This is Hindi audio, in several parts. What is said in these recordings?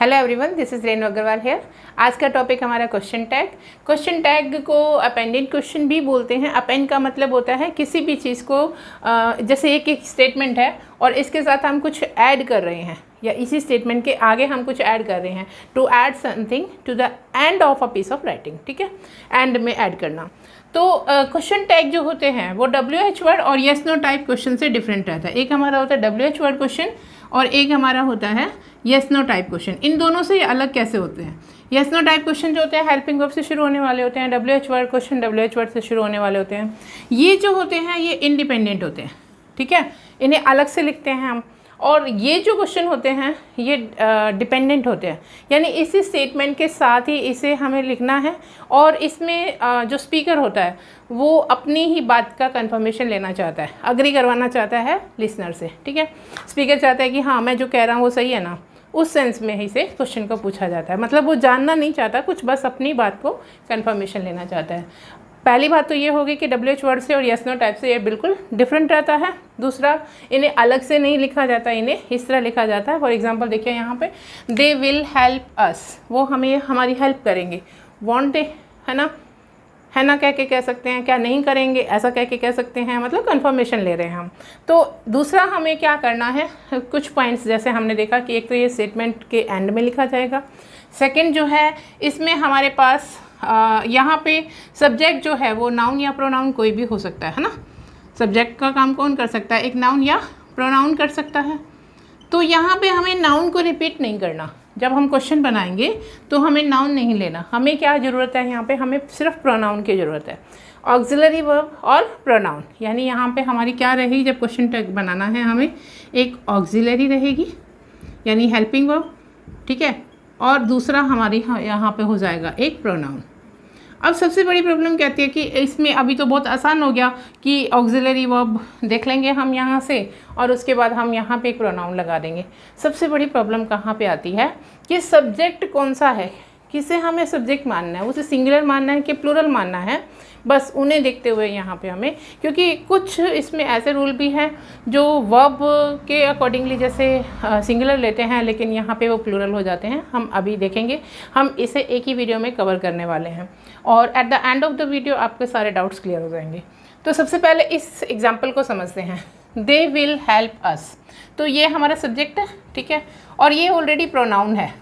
Hello everyone, this is Renu Agarwal here. आज का टॉपिक हमारा क्वेश्चन टैग। क्वेश्चन टैग को अपेंडेड क्वेश्चन भी बोलते हैं। अपेंड का मतलब होता है किसी भी चीज़ को, जैसे एक स्टेटमेंट है और इसके साथ हम कुछ ऐड कर रहे हैं या इसी स्टेटमेंट के आगे हम कुछ ऐड कर रहे हैं। To add something to the end of a piece of writing, ठीक है, एंड में ऐड करना। तो क्वेश्चन टैग जो होते हैं वो WH वर्ड और येस नो टाइप क्वेश्चन से डिफरेंट रहता है। एक हमारा होता है WH वर्ड क्वेश्चन और एक हमारा होता है येस नो टाइप क्वेश्चन। इन दोनों से ये अलग कैसे होते हैं? येस नो टाइप क्वेश्चन जो होते हैं हेल्पिंग वर्ब से शुरू होने वाले होते हैं। WH word question WH word से शुरू होने वाले होते हैं। ये जो होते हैं ये इंडिपेंडेंट होते हैं, ठीक है, इन्हें अलग से लिखते हैं हम। और ये जो क्वेश्चन होते हैं ये डिपेंडेंट होते हैं, यानी इसी स्टेटमेंट के साथ ही इसे हमें लिखना है और इसमें जो स्पीकर होता है वो अपनी ही बात का कंफर्मेशन लेना चाहता है, अग्री करवाना चाहता है लिसनर से, ठीक है। स्पीकर चाहता है कि हाँ मैं जो कह रहा हूँ वो सही है ना, उस सेंस में ही से क्वेश्चन को पूछा जाता है। मतलब वो जानना नहीं चाहता कुछ, बस अपनी बात को कंफर्मेशन लेना चाहता है। पहली बात तो ये होगी कि WH वर्ड से और येस नो टाइप से ये बिल्कुल डिफरेंट रहता है। दूसरा, इन्हें अलग से नहीं लिखा जाता, इन्हें इस तरह लिखा जाता है। फॉर एग्जांपल देखिए यहाँ पे, दे विल हेल्प अस, वो हमें हमारी हेल्प करेंगे। वॉन्ट दे, है ना कह के कह सकते हैं, क्या नहीं करेंगे ऐसा कह के कह सकते हैं, मतलब कंफर्मेशन ले रहे हैं हम। तो दूसरा हमें क्या करना है, कुछ पॉइंट्स जैसे हमने देखा कि एक तो ये स्टेटमेंट के एंड में लिखा जाएगा। सेकेंड जो है इसमें हमारे पास यहाँ पे सब्जेक्ट जो है वो नाउन या प्रोनाउन कोई भी हो सकता है ना। सब्जेक्ट का काम कौन कर सकता है? एक नाउन या प्रोनाउन कर सकता है। तो यहाँ पे हमें नाउन को रिपीट नहीं करना। जब हम क्वेश्चन बनाएंगे तो हमें नाउन नहीं लेना। हमें क्या ज़रूरत है यहाँ पे? हमें सिर्फ प्रोनाउन की ज़रूरत है। ऑक्सिलरी वर्ब और प्रोनाउन, यानी यहाँ पे हमारी क्या रहेगी? जब क्वेश्चन टैग बनाना है हमें एक ऑक्सिलरी रहेगी यानी हेल्पिंग वर्ब, ठीक है, और दूसरा हमारी यहाँ पे हो जाएगा एक प्रोनाउन। अब सबसे बड़ी प्रॉब्लम क्या आती है कि इसमें अभी तो बहुत आसान हो गया कि ऑक्सिलरी वर्ब देख लेंगे हम यहाँ से और उसके बाद हम यहाँ पे एक प्रोनाउन लगा देंगे। सबसे बड़ी प्रॉब्लम कहाँ पे आती है कि सब्जेक्ट कौन सा है, किसे हमें सब्जेक्ट मानना है, उसे सिंगुलर मानना है कि प्लूरल मानना है, बस उन्हें देखते हुए यहाँ पे हमें, क्योंकि कुछ इसमें ऐसे रूल भी हैं जो वर्ब के अकॉर्डिंगली जैसे सिंगुलर लेते हैं लेकिन यहाँ पे वो प्लूरल हो जाते हैं। हम अभी देखेंगे, हम इसे एक ही वीडियो में कवर करने वाले हैं और at the end of the video आपके सारे डाउट्स क्लियर हो जाएंगे। तो सबसे पहले इस एग्जाम्पल को समझते हैं। दे विल हेल्प अस, तो ये हमारा सब्जेक्ट है, ठीक है, और ये ऑलरेडी प्रोनाउन है।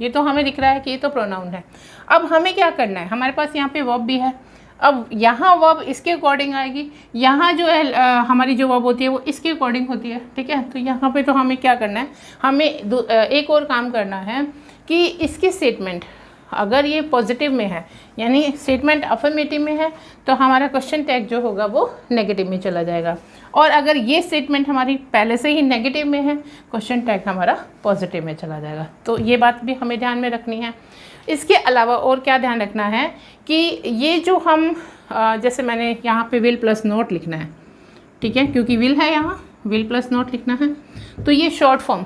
ये तो हमें दिख रहा है कि ये तो प्रोनाउन है। अब हमें क्या करना है, हमारे पास यहाँ पे वर्ब भी है। अब यहाँ वर्ब इसके अकॉर्डिंग आएगी, यहाँ जो है हमारी जो वर्ब होती है वो इसके अकॉर्डिंग होती है, ठीक है। तो यहाँ पे तो हमें क्या करना है, हमें एक और काम करना है कि इसकी स्टेटमेंट अगर ये पॉजिटिव में है यानी स्टेटमेंट अफर्मेटिव में है तो हमारा क्वेश्चन टैग जो होगा वो नेगेटिव में चला जाएगा, और अगर ये स्टेटमेंट हमारी पहले से ही नेगेटिव में है क्वेश्चन टैग हमारा पॉजिटिव में चला जाएगा। तो ये बात भी हमें ध्यान में रखनी है। इसके अलावा और क्या ध्यान रखना है कि ये जो हम जैसे मैंने यहाँ पे विल प्लस नोट लिखना है, ठीक है, क्योंकि विल है यहाँ, विल प्लस नोट लिखना है, तो ये शॉर्ट फॉर्म,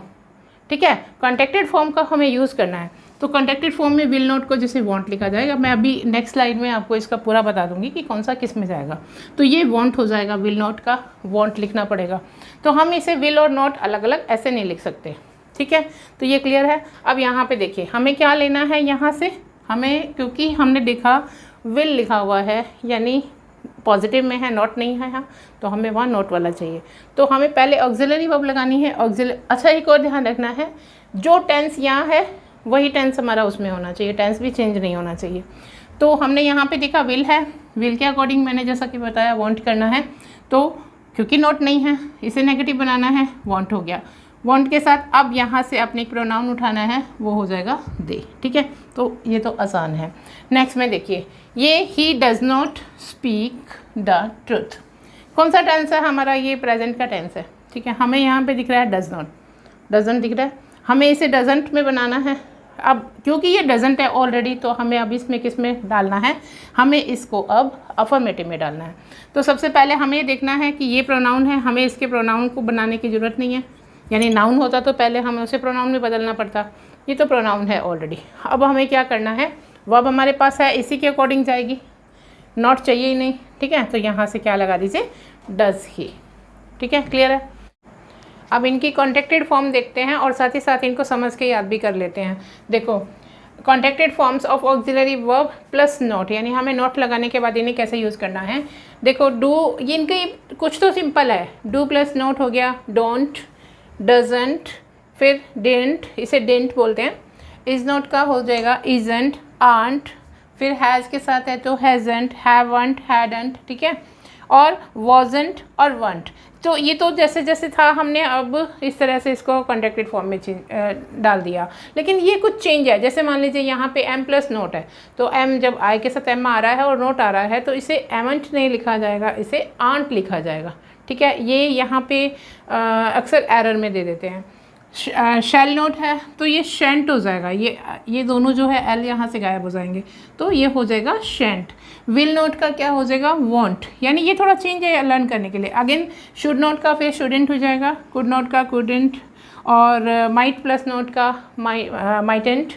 ठीक है, कॉन्टेक्टेड फॉर्म का हमें यूज़ करना है। तो कॉन्टेक्टेड फॉर्म में विल नोट को जैसे वांट लिखा जाएगा, मैं अभी नेक्स्ट स्लाइड में आपको इसका पूरा बता दूंगी कि कौन सा किस में जाएगा। तो ये वांट हो जाएगा, विल नोट का वांट लिखना पड़ेगा। तो हम इसे विल और नोट अलग अलग ऐसे नहीं लिख सकते, ठीक है। तो ये क्लियर है। अब यहाँ पे देखिए हमें क्या लेना है यहाँ से, हमें, क्योंकि हमने देखा विल लिखा हुआ है यानी पॉजिटिव में है, नॉट नहीं है यहाँ, तो हमें वहाँ नोट वाला चाहिए। तो हमें पहले ऑक्सिलरी वर्ब लगानी है। अच्छा, एक और ध्यान रखना है, जो टेंस यहाँ है वही टेंस हमारा उसमें होना चाहिए, टेंस भी चेंज नहीं होना चाहिए। तो हमने यहाँ पे देखा विल है, विल के अकॉर्डिंग मैंने जैसा कि बताया वांट करना है, तो क्योंकि नॉट नहीं है इसे नेगेटिव बनाना है, वांट हो गया। वांट के साथ अब यहाँ से अपने एक प्रोनाउन उठाना है, वो हो जाएगा दे, ठीक है। तो ये तो आसान है। नेक्स्ट में देखिए, ये he does not speak the truth, कौन सा टेंस है हमारा? ये प्रेजेंट का टेंस है, ठीक है। हमें यहाँ पे दिख रहा है डज नॉट, डजंट दिख रहा है, हमें इसे डजंट में बनाना है। अब क्योंकि ये डजंट है ऑलरेडी, तो हमें अब इसमें किस में डालना है, हमें इसको अब अफर्मेटिव में डालना है। तो सबसे पहले हमें देखना है कि ये प्रोनाउन है, हमें इसके प्रोनाउन को बनाने की ज़रूरत नहीं है, यानी नाउन होता तो पहले हमें उसे प्रोनाउन में बदलना पड़ता, ये तो प्रोनाउन है ऑलरेडी। अब हमें क्या करना है, वर्ब हमारे पास है, इसी के अकॉर्डिंग जाएगी, नॉट चाहिए ही नहीं, ठीक है। तो यहाँ से क्या लगा दीजिए, डज ही, ठीक है, क्लियर है। अब इनकी कॉन्ट्रैक्टेड फॉर्म देखते हैं और साथ ही साथ इनको समझ के याद भी कर लेते हैं। देखो contracted forms of auxiliary verb plus not, यानी हमें नॉट लगाने के बाद इन्हें कैसे यूज़ करना है। देखो डू, ये इनके कुछ तो सिंपल है, डू प्लस नॉट हो गया, डोंट, डजंट, फिर डेंट, इसे डेंट बोलते हैं। इज़ नॉट का हो जाएगा इजंट, आंट, फिर हैज़ के साथ है तो हैज़ंट, हैवंट, हैडंट, ठीक है, और वॉजंट और वंट। तो ये तो जैसे जैसे था हमने अब इस तरह से इसको कॉन्ट्रैक्टेड फॉर्म में डाल दिया, लेकिन ये कुछ चेंज है। जैसे मान लीजिए यहाँ पे एम प्लस नोट है, तो एम जब आई के साथ एम आ रहा है और नोट आ रहा है तो इसे एमंट नहीं लिखा जाएगा, इसे आंट लिखा जाएगा, ठीक है। ये यहाँ पे अक्सर एरर में दे देते हैं। शैल नोट है तो ये शेंट हो जाएगा, ये दोनों जो है एल यहाँ से गायब हो जाएंगे, तो ये हो जाएगा शेंट। विल नोट का क्या हो जाएगा, वॉन्ट, यानी ये थोड़ा चेंज है लर्न करने के लिए। अगेन शुड नोट का फिर शुडेंट हो जाएगा, कुड नोट का कुडेंट, और माइट प्लस नोट का माइटेंट,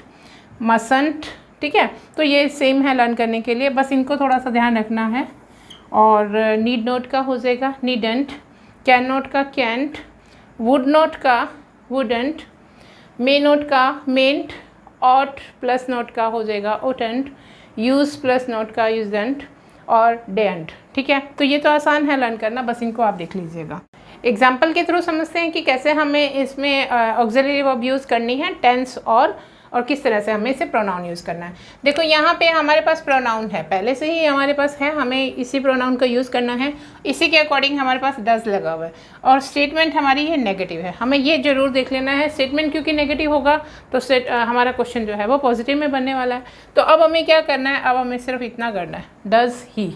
मसंट, ठीक है। तो ये सेम है लर्न करने के लिए, बस इनको थोड़ा सा ध्यान रखना है। और नीड नोट का हो जाएगा नीडेंट, कैन नोट का कैंट, वुड नोट का वुडेंट, मे नोट का मेंट, ऑट प्लस नोट का हो जाएगा ओटेंट, यूज़ प्लस नोट का यूजेंट, और डेंट, ठीक है। तो ये तो आसान है लर्न करना, बस इनको आप देख लीजिएगा। एग्जाम्पल के थ्रू समझते हैं कि कैसे हमें इसमें ऑक्सिलरी वर्ब यूज़ करनी है, टेंस और किस तरह से हमें इसे प्रोनाउन यूज़ करना है। देखो यहाँ पे हमारे पास प्रोनाउन है, पहले से ही हमारे पास है, हमें इसी प्रोनाउन का यूज़ करना है। इसी के अकॉर्डिंग हमारे पास डज लगा हुआ है, और स्टेटमेंट हमारी ये नेगेटिव है। हमें ये ज़रूर देख लेना है, स्टेटमेंट क्योंकि नेगेटिव होगा तो हमारा क्वेश्चन जो है वो पॉजिटिव में बनने वाला है। तो अब हमें क्या करना है, अब हमें सिर्फ इतना करना है, डज ही,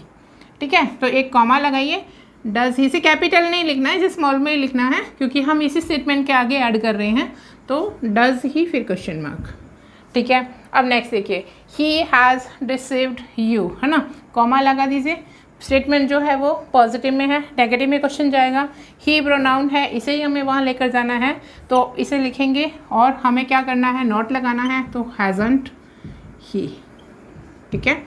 ठीक है। तो एक कॉमा लगाइए, डज ही से कैपिटल नहीं लिखना है, इसे स्मॉल में ही लिखना है, क्योंकि हम इसी स्टेटमेंट के आगे ऐड कर रहे हैं। तो डज ही फिर क्वेश्चन मार्क, ठीक है। अब नेक्स्ट देखिए, ही हैज़ रिसीव्ड यू, है ना, कॉमा लगा दीजिए। स्टेटमेंट जो है वो पॉजिटिव में है, नेगेटिव में क्वेश्चन जाएगा। ही प्रोनाउन है, इसे ही हमें वहाँ लेकर जाना है, तो इसे लिखेंगे और हमें क्या करना है, नॉट लगाना है, तो हैज़ंट ही, ठीक है।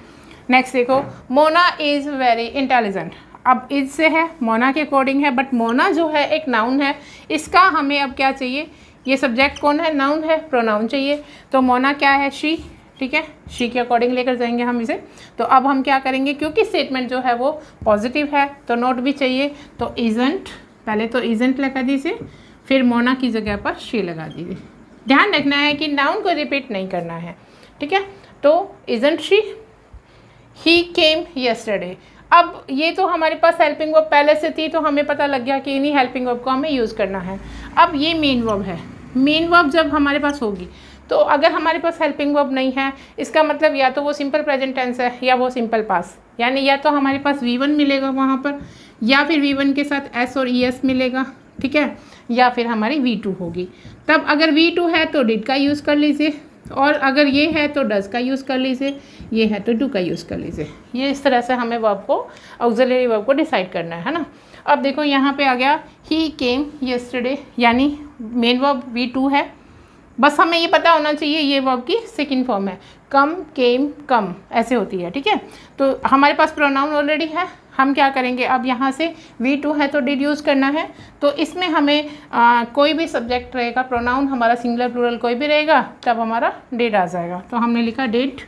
नेक्स्ट देखो, मोना इज़ वेरी इंटेलिजेंट। अब इज से है, मोना के अकॉर्डिंग है, बट मोना जो है एक नाउन है, इसका हमें अब क्या चाहिए, ये सब्जेक्ट कौन है, नाउन है, प्रोनाउन चाहिए। तो मोना क्या है, शी, ठीक है, शी के अकॉर्डिंग लेकर जाएंगे हम इसे। तो अब हम क्या करेंगे, क्योंकि स्टेटमेंट जो है वो पॉजिटिव है तो नोट भी चाहिए, तो इजंट, पहले तो इजंट लगा दीजिए, फिर मोना की जगह पर शी लगा दीजिए। ध्यान रखना है कि नाउन को रिपीट नहीं करना है, ठीक है। तो isn't she, he came yesterday. अब ये तो हमारे पास हेल्पिंग वर्ब पहले से थी, तो हमें पता लग गया कि इन्हीं हेल्पिंग वर्ब को हमें यूज़ करना है। अब ये मेन वर्ब है, मेन वर्ब जब हमारे पास होगी, तो अगर हमारे पास हेल्पिंग वर्ब नहीं है, इसका मतलब या तो वो सिंपल प्रेजेंट टेंस है या वो सिंपल पास, यानी या तो हमारे पास V1 मिलेगा वहाँ पर, या फिर V1 के साथ S और ES मिलेगा, ठीक है, या फिर हमारी V2 होगी। तब अगर V2 है तो डिड का यूज़ कर लीजिए, और अगर ये है तो डज का यूज़ कर लीजिए, ये है तो डू का यूज़ कर लीजिए। ये इस तरह से हमें वर्ब को, ऑक्सिलरी वर्ब को डिसाइड करना है ना। अब देखो यहाँ पे आ गया ही केम यस्टरडे, यानी मेन वर्ब V2 है, बस हमें ये पता होना चाहिए ये वर्ब की सेकंड फॉर्म है, कम, केम, कम, ऐसे होती है, ठीक है। तो हमारे पास प्रोनाउन ऑलरेडी है, हम क्या करेंगे, अब यहाँ से V2 है तो डिड यूज़ करना है। तो इसमें हमें कोई भी सब्जेक्ट रहेगा, प्रोनाउन हमारा सिंगुलर प्लूरल कोई भी रहेगा, तब हमारा डिड आ जाएगा। तो हमने लिखा डिड।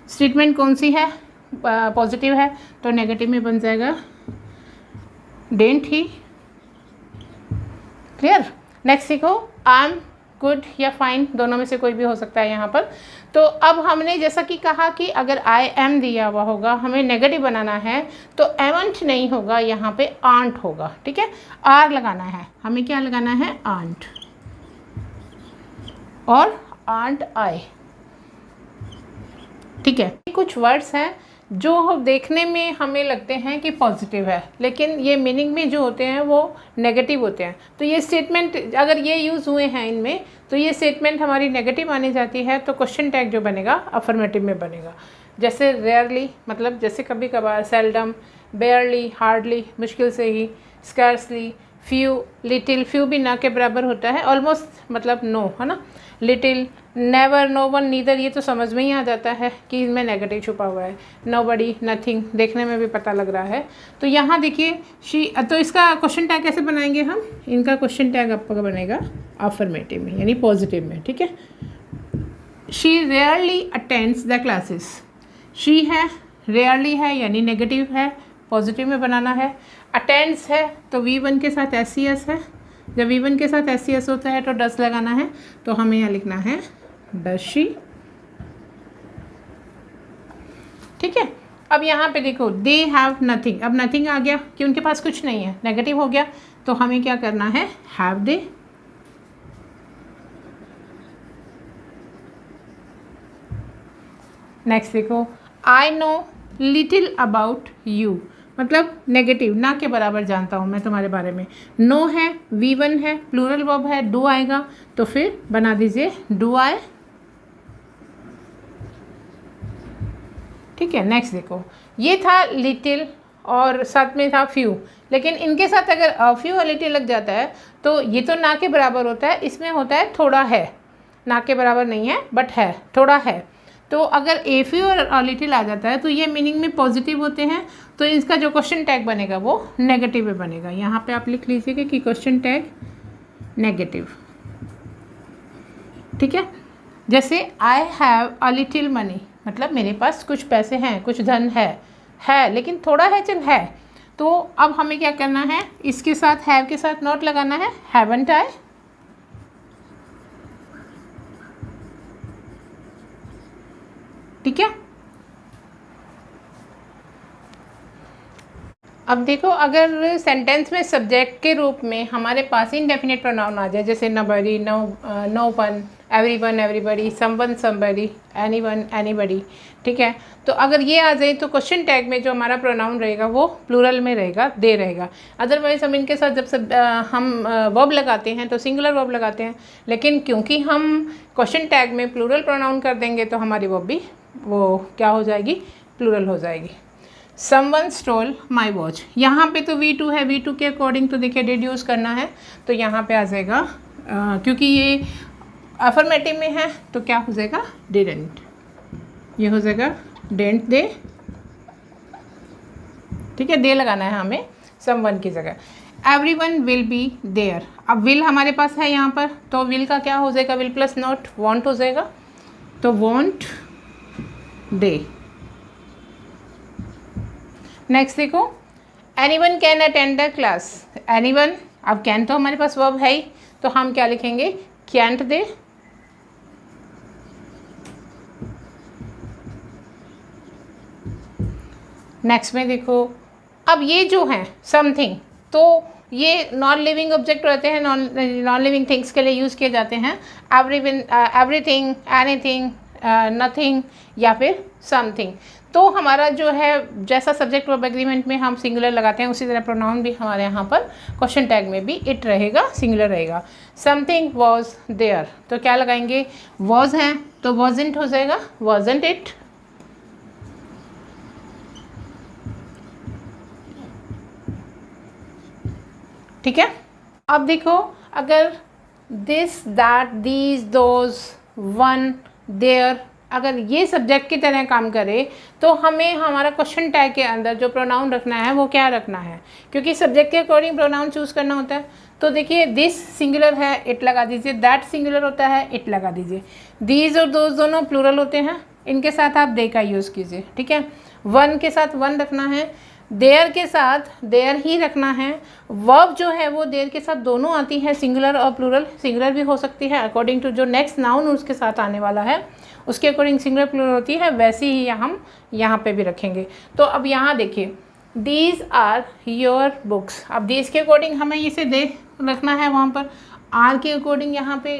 स्टेटमेंट कौन सी है, पॉजिटिव है, तो नेगेटिव में बन जाएगा डेंट ही। क्लियर। नेक्स्ट सीखो, आई एम गुड या फाइन, दोनों में से कोई भी हो सकता है यहाँ पर। तो अब हमने जैसा कि कहा कि अगर आई एम दिया हुआ होगा, हमें नेगेटिव बनाना है, तो एवंट नहीं होगा, यहाँ पे आंट होगा, ठीक है। आर लगाना है, हमें क्या लगाना है, आंट, और आंट आई, ठीक है। कुछ वर्ड्स हैं जो देखने में हमें लगते हैं कि पॉजिटिव है, लेकिन ये मीनिंग में जो होते हैं वो नेगेटिव होते हैं। तो ये स्टेटमेंट अगर ये यूज़ हुए हैं इनमें, तो ये स्टेटमेंट हमारी नेगेटिव मानी जाती है, तो क्वेश्चन टैग जो बनेगा अफर्मेटिव में बनेगा। जैसे रेयरली, मतलब जैसे कभी कभार, सेल्डम, बेयरली, हार्डली, मुश्किल से ही, स्कैर्सली, फ्यू, लिटिल, फ्यू भी ना के बराबर होता है, ऑलमोस्ट मतलब नो, है ना। Little, never, no one, neither, ये तो समझ में ही आ जाता है कि इनमें नेगेटिव छुपा हुआ है। नोबडी, नथिंग, देखने में भी पता लग रहा है। तो यहाँ देखिए शी, तो इसका क्वेश्चन टैग कैसे बनाएंगे हम? इनका क्वेश्चन टैग आपका बनेगा अफर्मेटिव में यानी पॉजिटिव में, ठीक है। She rarely attends the classes, she है, रेयरली है यानी नेगेटिव है, पॉजिटिव में बनाना है। अटेंड्स है तो V1 के साथ SES है, जब V1 के साथ SES होता है तो डस लगाना है, तो हमें यहाँ लिखना है डस शी, ठीक है। अब यहाँ पे देखो दे हैव नथिंग, अब नथिंग आ गया कि उनके पास कुछ नहीं है, नेगेटिव हो गया, तो हमें क्या करना है? Have they. नेक्स्ट देखो I know little about you, मतलब नेगेटिव, ना के बराबर जानता हूँ मैं तुम्हारे बारे में। नो है, V1 है, प्लूरल वर्ब है, डू आएगा, तो फिर बना दीजिए डू आई, ठीक है। नेक्स्ट देखो ये था लिटिल और साथ में था फ्यू, लेकिन इनके साथ अगर अ फ्यू और लिटिल लग जाता है तो ये तो ना के बराबर होता है, इसमें होता है थोड़ा है, ना के बराबर नहीं है बट है, थोड़ा है। तो अगर ए फ्यू और लिटिल आ जाता है तो ये मीनिंग में पॉजिटिव होते हैं, तो इसका जो क्वेश्चन टैग बनेगा वो नेगेटिव में बनेगा। यहाँ पे आप लिख लीजिएगा कि क्वेश्चन टैग नेगेटिव, ठीक है। जैसे I have a little money, मतलब मेरे पास कुछ पैसे हैं, कुछ धन है लेकिन थोड़ा है, चल है। तो अब हमें क्या करना है? इसके साथ हैव के साथ नॉट लगाना है, हैवंट आई, ठीक है। अब देखो अगर सेंटेंस में सब्जेक्ट के रूप में हमारे पास इनडेफिनेट प्रोनाउन आ जाए, जैसे nobody, no one, everyone, everybody, someone, somebody, anyone, anybody, ठीक है। तो अगर ये आ जाए तो क्वेश्चन टैग में जो हमारा प्रोनाउन रहेगा वो प्लूरल में रहेगा, दे रहेगा। अदरवाइज हम इनके साथ जब हम वर्ब लगाते हैं तो सिंगुलर वर्ब लगाते हैं, लेकिन क्योंकि हम क्वेश्चन टैग में प्लूरल प्रोनाउन कर देंगे तो हमारी वर्ब भी वो क्या हो जाएगी? प्लूरल हो जाएगी। समवन स्टोल माई वॉच, यहाँ पे तो V2 है, V2 के अकॉर्डिंग तो देखिए डिड यूज़ करना है, तो यहाँ पे आ जाएगा क्योंकि ये अफर्मेटिव में है तो क्या हो जाएगा? डिडंट, ये हो जाएगा डेंट दे, ठीक है। दे लगाना है हमें समवन की जगह। एवरीवन विल बी देयर, अब विल हमारे पास है यहाँ पर, तो विल का क्या हो जाएगा? विल प्लस नॉट वॉन्ट हो जाएगा, तो वॉन्ट दे। नेक्स्ट देखो anyone can attend the class, anyone, अब कैन तो हमारे पास वर्ब है ही, तो हम क्या लिखेंगे? कैंट दे। नेक्स्ट में देखो अब ये जो हैं समथिंग, तो ये नॉन लिविंग ऑब्जेक्ट रहते हैं, नॉन लिविंग थिंग्स के लिए यूज़ किए जाते हैं। एवरीथिंग, एनीथिंग, नथिंग या फिर समथिंग। तो हमारा जो है जैसा सब्जेक्ट वर्ब एग्रीमेंट में हम सिंगुलर लगाते हैं उसी तरह प्रोनाउन भी हमारे यहाँ पर क्वेश्चन टैग में भी इट रहेगा, सिंगुलर रहेगा। समथिंग वॉज देयर, तो क्या लगाएंगे? वॉज है तो वॉजंट हो जाएगा, वॉजंट इट। ठीक है। अब देखो अगर this, that, these, those, one, there अगर ये सब्जेक्ट की तरह काम करे तो हमें हमारा क्वेश्चन टैग के अंदर जो प्रोनाउन रखना है वो क्या रखना है, क्योंकि सब्जेक्ट के अकॉर्डिंग प्रोनाउन चूज़ करना होता है। तो देखिए दिस सिंगुलर है, इट लगा दीजिए, दैट सिंगुलर होता है, इट लगा दीजिए। दीज और दोज दोनों प्लूरल होते हैं, इनके साथ आप दे का यूज़ कीजिए, ठीक है। वन के साथ वन रखना है, देयर के साथ देयर ही रखना है। वर्ब जो है वो देयर के साथ दोनों आती है, सिंगुलर और प्लूरल। सिंगुलर भी हो सकती है अकॉर्डिंग टू जो नेक्स्ट नाउन उसके साथ आने वाला है उसके अकॉर्डिंग सिंगुलर प्लूरल होती है, वैसे ही हम यहाँ पे भी रखेंगे। तो अब यहाँ देखिए दीज आर योर बुक्स, अब दीज के अकॉर्डिंग हमें इसे दे रखना है वहाँ पर, आर के अकॉर्डिंग यहाँ पे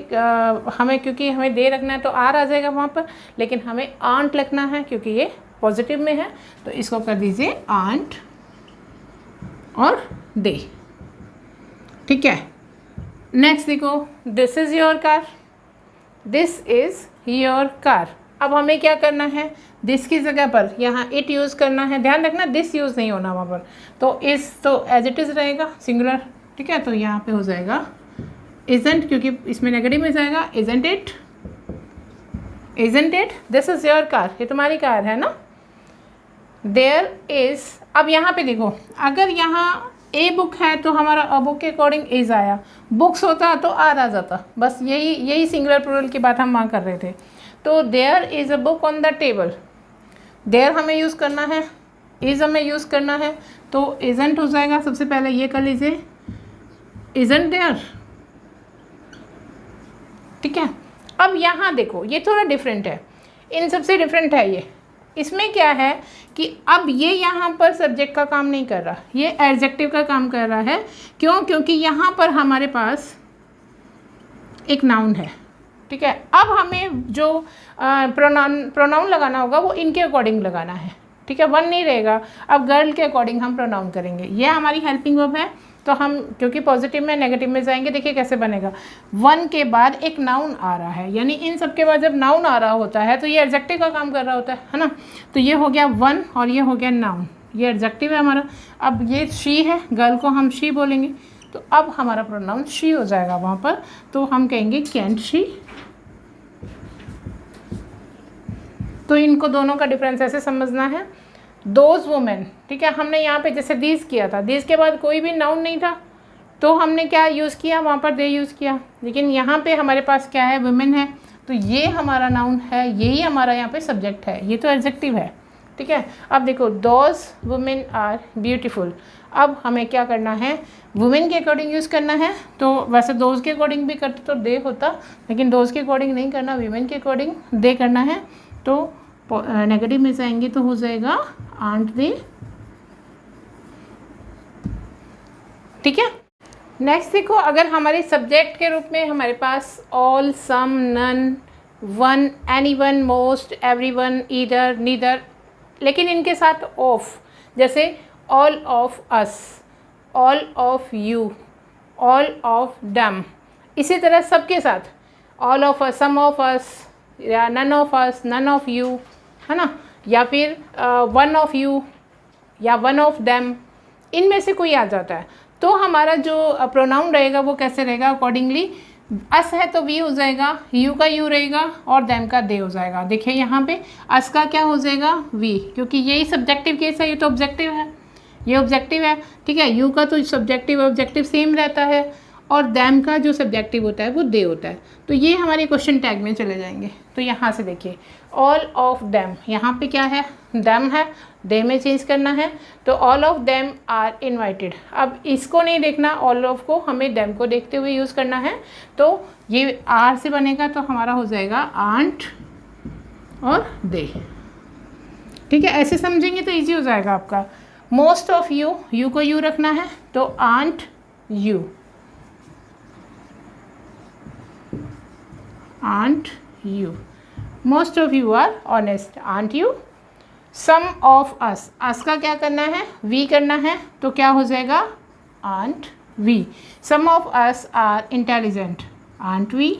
हमें क्योंकि हमें दे रखना है तो आर आ जाएगा वहाँ पर, लेकिन हमें आंट लिखना है क्योंकि ये पॉजिटिव में है, तो इसको कर दीजिए आंट और दे, ठीक है। नेक्स्ट देखो this is your car, this is your car. अब हमें क्या करना है? दिस की जगह पर यहाँ इट यूज़ करना है, ध्यान रखना दिस यूज़ नहीं होना वहाँ पर, तो इस तो एज इट इज़ रहेगा सिंगुलर, ठीक है। तो यहाँ पे हो जाएगा इजेंट, क्योंकि इसमें नेगेटिव में जाएगा isn't it isn't it, this is your car, ये तुम्हारी कार है ना। देयर इज़, अब यहाँ पे देखो, अगर यहाँ ए बुक है तो हमारा अ बुक के अकॉर्डिंग इज आया, बुक्स होता तो आर आ जाता, बस यही सिंगुलर प्लूरल की बात हम वहाँ कर रहे थे। तो there is a book on the table, there हमें यूज़ करना है, इज़ हमें यूज़ करना है, तो इजंट हो जाएगा। सबसे पहले ये कर लीजिए, इजंट देयर, ठीक है। अब यहाँ देखो, ये थोड़ा डिफरेंट है, इन सबसे डिफरेंट है ये। इसमें क्या है कि अब ये यहाँ पर सब्जेक्ट का काम नहीं कर रहा, ये एडजेक्टिव का काम कर रहा है। क्यों? क्योंकि यहाँ पर हमारे पास एक नाउन है, ठीक है। अब हमें जो प्रोनाउन लगाना होगा वो इनके अकॉर्डिंग लगाना है, ठीक है, वन नहीं रहेगा। अब गर्ल के अकॉर्डिंग हम प्रोनाउन करेंगे, ये हमारी हेल्पिंग वर्ब है। तो हम क्योंकि पॉजिटिव में नेगेटिव में जाएंगे, देखिए कैसे बनेगा, वन के बाद एक नाउन आ रहा है, यानी इन सब के बाद जब नाउन आ रहा होता है तो ये एडजेक्टिव का काम कर रहा होता है ना। तो ये हो गया वन और ये हो गया नाउन, ये एडजेक्टिव है हमारा। अब ये शी है, गर्ल को हम शी बोलेंगे, तो अब हमारा प्रोनाउन शी हो जाएगा वहाँ पर। तो हम कहेंगे कैंट शी। तो इनको दोनों का डिफरेंस ऐसे समझना है, दोज वुमेन, ठीक है। हमने यहाँ पे जैसे दीज किया था, दीज के बाद कोई भी नाउन नहीं था तो हमने क्या यूज़ किया, वहाँ पर दे यूज़ किया। लेकिन यहाँ पे हमारे पास क्या है, वुमेन है, तो ये हमारा नाउन है, यही हमारा यहाँ पे सब्जेक्ट है, ये तो एडजेक्टिव है, ठीक है। अब देखो, दोज वुमेन आर ब्यूटीफुल। अब हमें क्या करना है, वुमेन के अकॉर्डिंग यूज़ करना है। तो वैसे दोज के अकॉर्डिंग भी करते तो दे होता, लेकिन दोज के अकॉर्डिंग नहीं करना, वुमेन के अकॉर्डिंग दे करना है। तो नेगेटिव में जाएंगे तो हो जाएगा आंट दे, ठीक है। नेक्स्ट देखो, अगर हमारे सब्जेक्ट के रूप में हमारे पास all, some, none, one, anyone, most, everyone, either, neither, लेकिन इनके साथ ऑफ, जैसे all of us, all of you, all of them, इसी तरह सबके साथ all of us, some of us, या none of us, none of you, है ना, या फिर वन ऑफ यू या वन ऑफ देम, इनमें से कोई आ जाता है तो हमारा जो प्रोनाउन रहेगा वो कैसे रहेगा, अकॉर्डिंगली अस है तो वी हो जाएगा, यू का यू रहेगा और देम का दे हो जाएगा। देखिए यहाँ पे अस का क्या हो जाएगा, वी, क्योंकि यही सब्जेक्टिव केस है, ये तो ऑब्जेक्टिव है, ये ऑब्जेक्टिव है, ठीक है। यू का तो सब्जेक्टिव ऑब्जेक्टिव सेम रहता है और दैम का जो सब्जेक्टिव होता है वो दे होता है। तो ये हमारे क्वेश्चन टैग में चले जाएंगे। तो यहाँ से देखिए, ऑल ऑफ दैम, यहाँ पे क्या है, दैम है, दे में चेंज करना है, तो all of them are invited. अब इसको नहीं देखना, ऑल ऑफ को हमें दैम को देखते हुए यूज़ करना है। तो ये आर से बनेगा तो हमारा हो जाएगा आंट और दे, ठीक है। ऐसे समझेंगे तो ईजी हो जाएगा आपका। मोस्ट ऑफ यू, यू को यू रखना है तो aunt you, aren't you. Most of you are honest, aren't you? Some of us, us का क्या करना है, we करना है, तो क्या हो जाएगा, aren't we. Some of us are intelligent, aren't we?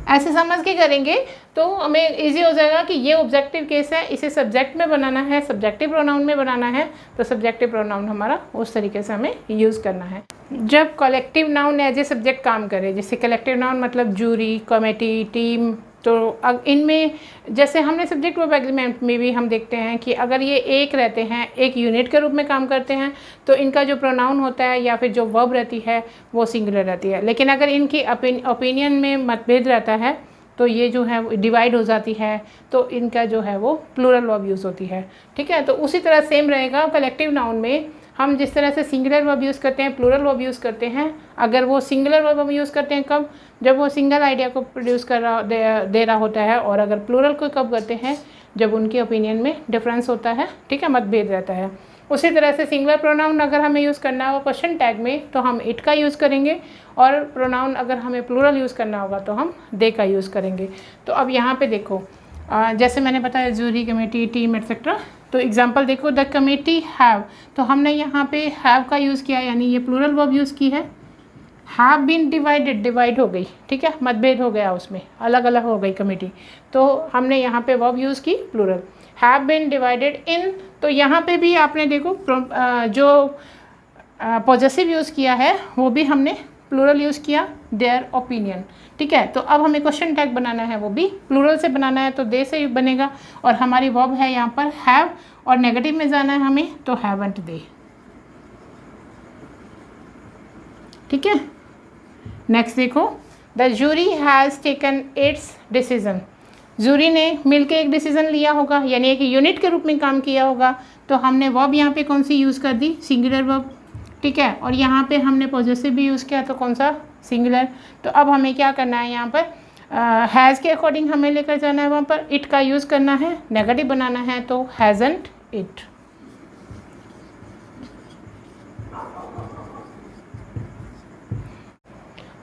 ऐसे समझ के करेंगे तो हमें इजी हो जाएगा कि ये ऑब्जेक्टिव केस है, इसे सब्जेक्ट में बनाना है, सब्जेक्टिव प्रोनाउन में बनाना है, तो सब्जेक्टिव प्रोनाउन हमारा उस तरीके से हमें यूज़ करना है। जब collective noun as a subject काम करे, जैसे कलेक्टिव नाउन मतलब जूरी, कमेटी, टीम, तो अब इनमें जैसे हमने सब्जेक्ट वर्ब एग्रीमेंट में भी हम देखते हैं कि अगर ये एक रहते हैं, एक यूनिट के रूप में काम करते हैं, तो इनका जो प्रोनाउन होता है या फिर जो वर्ब रहती है वो सिंगुलर रहती है। लेकिन अगर इनकी ओपिनियन में मतभेद रहता है तो ये जो है डिवाइड हो जाती है, तो इनका जो है वो प्लूरल वर्ब यूज़ होती है, ठीक है। तो उसी तरह सेम रहेगा कलेक्टिव नाउन में, हम जिस तरह से सिंगुलर वर्ब यूज़ करते हैं, प्लूरल वर्ब यूज़ करते हैं। अगर वो सिंगुलर वर्ब हम यूज़ करते हैं कब, जब वो सिंगल आइडिया को प्रोड्यूस कर रहा दे रहा होता है, और अगर प्लूरल को कब करते हैं, जब उनके ओपिनियन में डिफरेंस होता है, ठीक है, मतभेद रहता है। उसी तरह से सिंगुलर प्रोनाउन अगर हमें यूज़ करना होगा क्वेश्चन टैग में तो हम इट का यूज़ करेंगे, और प्रोनाउन अगर हमें प्लूरल यूज़ करना होगा तो हम दे का यूज़ करेंगे। तो अब यहाँ पे देखो, जैसे मैंने बताया जूरी, कमेटी, टीम एट्सेट्रा, तो एग्जांपल देखो, द कमेटी हैव, तो हमने यहाँ पे हैव का यूज़ किया, यानी ये प्लूरल वर्ब यूज़ की है। हैव बीन डिवाइडेड, डिवाइड हो गई, ठीक है, मतभेद हो गया, उसमें अलग अलग हो गई कमेटी, तो हमने यहाँ पे वर्ब यूज़ की plural. Have been divided in, तो यहाँ पे भी आपने देखो जो पॉजेसिव यूज़ किया है वो भी हमने प्लूरल यूज़ किया, देयर ओपिनियन, ठीक है। तो अब हमें क्वेश्चन टैग बनाना है, वो भी प्लूरल से बनाना है, तो दे से बनेगा। और हमारी वर्ब है यहाँ पर हैव, और नेगेटिव में जाना है हमें, तो हैवंट दे। ठीक है। नेक्स्ट देखो, the jury has taken its decision. Jury ने मिलकर एक डिसीजन लिया होगा, यानी एक यूनिट के रूप में काम किया होगा। तो हमने वर्ब यहाँ पे कौन सी यूज़ कर दी, सिंगुलर वर्ब। ठीक है। और यहाँ पे हमने पॉजेसिव भी यूज़ किया, तो कौन सा, सिंगुलर। तो अब हमें क्या करना है, यहाँ पर हैज़ के अकॉर्डिंग हमें लेकर जाना है, वहाँ पर इट का यूज़ करना है, नेगेटिव बनाना है, तो हैज़ंट इट।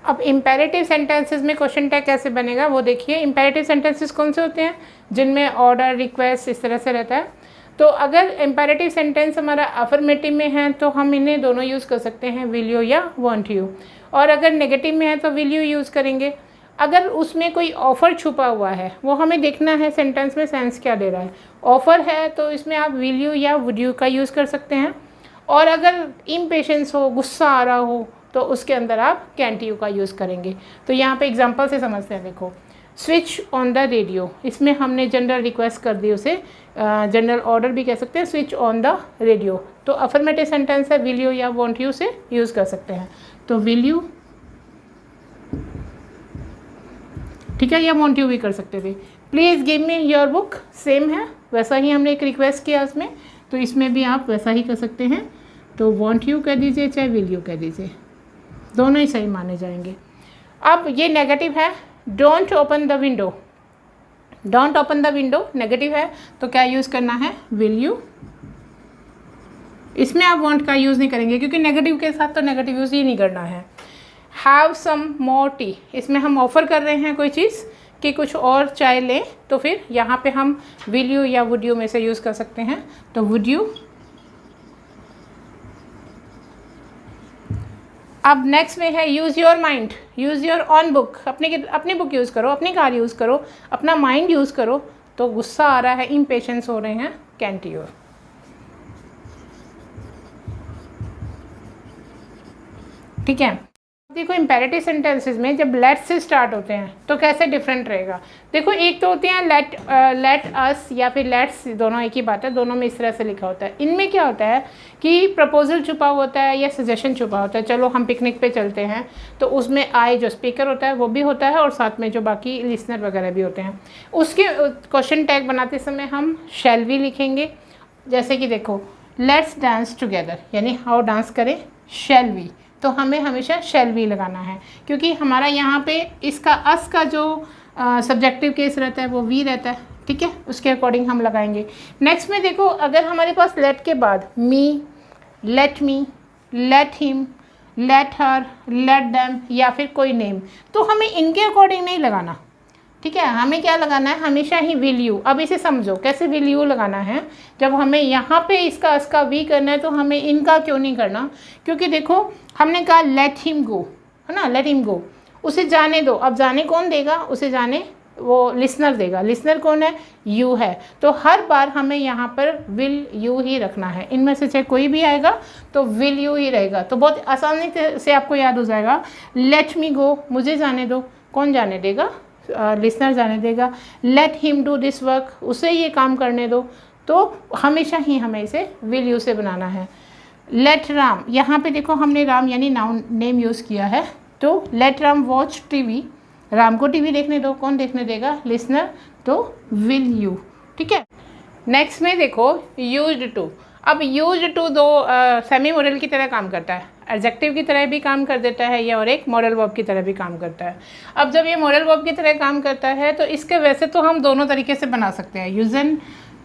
अब इम्पेरेटिव सेंटेंसेस में क्वेश्चन टैग कैसे बनेगा वो देखिए। इम्पेरेटिव सेंटेंसेस कौन से होते हैं, जिनमें ऑर्डर, रिक्वेस्ट इस तरह से रहता है। तो अगर इम्पेरेटिव सेंटेंस हमारा अफर्मेटिव में है तो हम इन्हें दोनों यूज़ कर सकते हैं, विल यू या वांट यू। और अगर नेगेटिव में है तो विल यू यूज़ करेंगे। अगर उसमें कोई ऑफ़र छुपा हुआ है, वो हमें देखना है सेंटेंस में सेंस क्या दे रहा है। ऑफ़र है तो इसमें आप विल यू या वुड यू का यूज़ कर सकते हैं। और अगर इम्पेशेंस हो, गुस्सा आ रहा हो, तो उसके अंदर आप कैंट यू का यूज़ करेंगे। तो यहाँ पे एग्जांपल से समझते हैं। देखो, स्विच ऑन द रेडियो, इसमें हमने जनरल रिक्वेस्ट कर दी, उसे जनरल ऑर्डर भी कह सकते हैं, स्विच ऑन द रेडियो। तो अफर्मेटिव सेंटेंस है, विल यू या वांट यू से यूज़ कर सकते हैं। तो विल यू, ठीक है, या वांट यू भी कर सकते थे। Please give me your book, same है, वैसा ही हमने एक रिक्वेस्ट किया इसमें, तो इसमें भी आप वैसा ही कर सकते हैं। तो वांट यू कह दीजिए चाहे विल यू कह दीजिए, दोनों ही सही माने जाएंगे। अब ये नेगेटिव है, don't open the window. Don't open the window negative है, तो क्या यूज़ करना है, विल यू। इसमें आप वांट का यूज़ नहीं करेंगे, क्योंकि नेगेटिव के साथ तो नेगेटिव यूज़ ही नहीं करना है। हैव सम मोर टी, इसमें हम ऑफ़र कर रहे हैं कोई चीज़ कि कुछ और चाय लें, तो फिर यहाँ पे हम विल यू या वुड यू में से यूज़ कर सकते हैं। तो वुड यू। अब नेक्स्ट में है use your mind, use your on book, अपनी बुक यूज़ करो, अपनी कार यूज़ करो, अपना माइंड यूज़ करो। तो गुस्सा आ रहा है, इम्पेशेंस हो रहे हैं, कैंट यू। ठीक है। देखो, इम्पेरेटिव सेंटेंसेस में जब लेट से स्टार्ट होते हैं तो कैसे डिफरेंट रहेगा। देखो, एक तो होते हैं लेट अस या फिर लेट्स, दोनों एक ही बात है, दोनों में इस तरह से लिखा होता है। इनमें क्या होता है कि प्रपोजल छुपा होता है या सजेशन छुपा होता है। चलो हम पिकनिक पे चलते हैं, तो उसमें आई जो स्पीकर होता है वो भी होता है, और साथ में जो बाकी लिसनर वगैरह भी होते हैं। उसके क्वेश्चन टैग बनाते समय हम शैल भी लिखेंगे। जैसे कि देखो, लेट्स डांस टुगेदर, यानी हाउ डांस करें, शैल वी। तो हमें हमेशा शैल वी लगाना है, क्योंकि हमारा यहाँ पे इसका अस का जो सब्जेक्टिव केस रहता है वो वी रहता है। ठीक है, उसके अकॉर्डिंग हम लगाएंगे। नेक्स्ट में देखो, अगर हमारे पास लेट के बाद me, let me, let him, let her, let them या फिर कोई नेम, तो हमें इनके अकॉर्डिंग नहीं लगाना। ठीक है, हमें क्या लगाना है, हमेशा ही विल यू। अब इसे समझो कैसे विल यू लगाना है। जब हमें यहाँ पे इसका वी करना है, तो हमें इनका क्यों नहीं करना, क्योंकि देखो हमने कहा लेट हिम गो, है ना, लेट हिम गो, उसे जाने दो। अब जाने कौन देगा, उसे जाने वो लिसनर देगा। लिसनर कौन है, यू है। तो हर बार हमें यहाँ पर विल यू ही रखना है। इनमें से चाहे कोई भी आएगा तो विल यू ही रहेगा। तो बहुत आसानी से आपको याद हो जाएगा। लेट मी गो, मुझे जाने दो, कौन जाने देगा, लिसनर जाने देगा। Let him do this work, उसे ये काम करने दो। तो हमेशा ही हमें इसे विल यू से बनाना है। लेट राम, यहाँ पे देखो हमने राम यानी नाउन नेम यूज़ किया है। तो let Ram watch TV, Ram को टीवी देखने दो, कौन देखने देगा, लिसनर। तो विल यू। ठीक है। नेक्स्ट में देखो यूज्ड टू। अब यूज्ड टू दो सेमी मॉडल की तरह काम करता है, एडजेक्टिव की तरह भी काम कर देता है, या और एक मॉडल वर्ब की तरह भी काम करता है। अब जब ये मॉडल वर्ब की तरह काम करता है तो इसके वैसे तो हम दोनों तरीके से बना सकते हैं, यूजन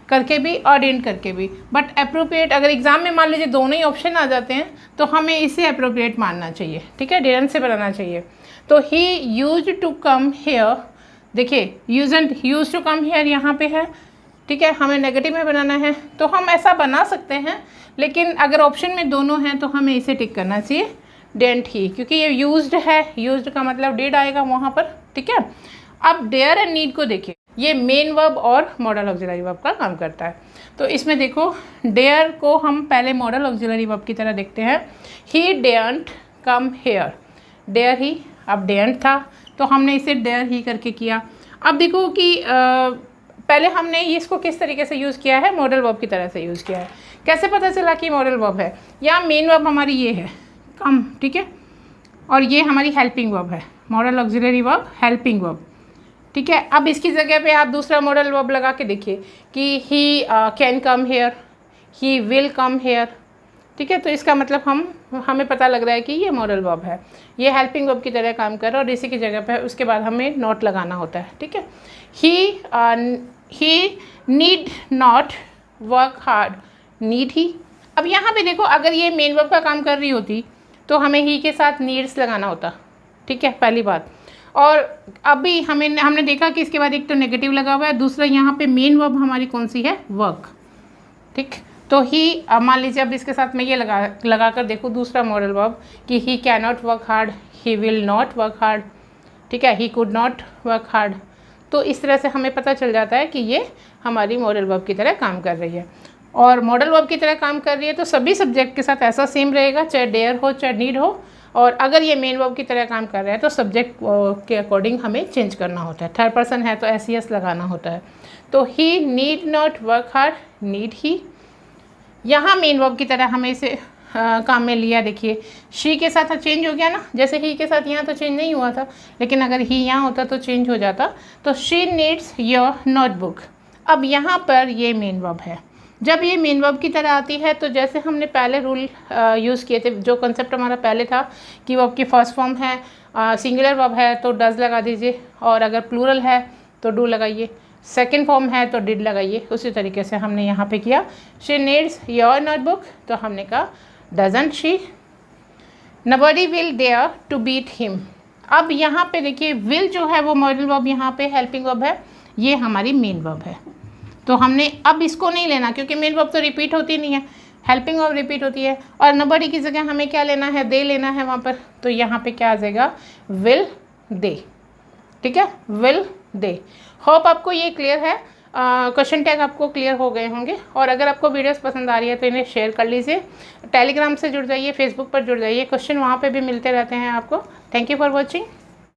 करके भी और डिडंट करके भी। बट अप्रोप्रिएट, अगर एग्जाम में मान लीजिए दोनों ही ऑप्शन आ जाते हैं तो हमें इसे अप्रोप्रिएट मानना चाहिए। ठीक है, डिडंट से बनाना चाहिए। तो he used to come here, देखिए यूज्ड टू कम हेयर यहाँ पे है। ठीक है, हमें नेगेटिव में बनाना है तो हम ऐसा बना सकते हैं, लेकिन अगर ऑप्शन में दोनों हैं तो हमें इसे टिक करना चाहिए डेंट ही, क्योंकि ये यूज्ड है, यूज्ड का मतलब डिड आएगा वहाँ पर। ठीक है। अब डेयर एंड नीड को देखिए, ये मेन वर्ब और मॉडल ऑक्सिलरी वर्ब का काम करता है। तो इसमें देखो डेयर को हम पहले मॉडल ऑक्सिलरी वर्ब की तरह देखते हैं। ही डेयंट कम हेयर, डेयर ही, अब डेयंट था तो हमने इसे डेयर ही करके किया। अब देखो कि पहले हमने इसको किस तरीके से यूज़ किया है, मॉडल वर्ब की तरह से यूज़ किया है। कैसे पता चला कि मॉडल वर्ब है? या मेन वर्ब हमारी ये है कम, ठीक है, और ये हमारी हेल्पिंग वर्ब है, model auxiliary verb, helping verb, ठीक है। अब इसकी जगह पे आप दूसरा मॉडल वर्ब लगा के देखिए कि he can come here, he will come here, ठीक है। तो इसका मतलब हमें पता लग रहा है कि ये मॉडल वर्ब है, ये हेल्पिंग वर्ब की तरह काम कर रहा है, और इसी की जगह पे उसके बाद हमें नॉट लगाना होता है, ठीक है। He need not work hard, need he. अब यहाँ पे देखो, अगर ये मेन वर्ब का काम कर रही होती तो हमें ही के साथ नीड्स लगाना होता, ठीक है, पहली बात। और अभी हमने देखा कि इसके बाद एक तो नेगेटिव लगा हुआ है, दूसरा यहाँ पे मेन वर्ब हमारी कौन सी है, वर्क, ठीक। तो ही, मान लीजिए अब इसके साथ मैं ये लगा कर देखूँ दूसरा मॉडल वर्ब कि he can not work hard, he will not work hard, ठीक है, he could not work hard. तो इस तरह से हमें पता चल जाता है कि ये हमारी मॉडल वर्ब की तरह काम कर रही है। और मॉडल वर्ब की तरह काम कर रही है तो सभी सब्जेक्ट के साथ ऐसा सेम रहेगा, चाहे डेयर हो चाहे नीड हो। और अगर ये मेन वर्ब की तरह काम कर रहा है तो सब्जेक्ट के अकॉर्डिंग हमें चेंज करना होता है। थर्ड पर्सन है तो एस लगाना होता है। तो he need not work hard, need he. यहाँ मेन वर्ब की तरह हमें इसे काम में लिया, देखिए शी के साथ चेंज हो गया ना, जैसे ही के साथ यहाँ तो चेंज नहीं हुआ था, लेकिन अगर ही यहाँ होता तो चेंज हो जाता। तो शी नीड्स योर नोटबुक। अब यहाँ पर ये मेन वर्ब है। जब ये मेन वर्ब की तरह आती है तो जैसे हमने पहले रूल यूज़ किए थे, जो कंसेप्ट हमारा पहले था कि वर्ब की फर्स्ट फॉर्म है, सिंगुलर वर्ब है तो डज लगा दीजिए, और अगर प्लूरल है तो डू लगाइए, सेकेंड फॉर्म है तो डिड लगाइए। उसी तरीके से हमने यहाँ पे किया। शी नीड्स योर नोटबुक, तो हमने कहा doesn't she. Nobody will dare to beat him. अब यहाँ पे देखिए विल जो है वो मॉडल वर्ब यहाँ पे हेल्पिंग वर्ब है, ये हमारी मेन वर्ब है। तो हमने अब इसको नहीं लेना क्योंकि मेन वर्ब तो रिपीट होती नहीं है, हेल्पिंग वर्ब रिपीट होती है। और नबडी की जगह हमें क्या लेना है, दे लेना है वहाँ पर। तो यहाँ पे क्या आ जाएगा, विल दे, ठीक है, विल दे। होप आपको ये क्लियर है, क्वेश्चन टैग आपको क्लियर हो गए होंगे। और अगर आपको वीडियोस पसंद आ रही है तो इन्हें शेयर कर लीजिए, टेलीग्राम से जुड़ जाइए, फेसबुक पर जुड़ जाइए, क्वेश्चन वहाँ पे भी मिलते रहते हैं आपको। Thank you for watching.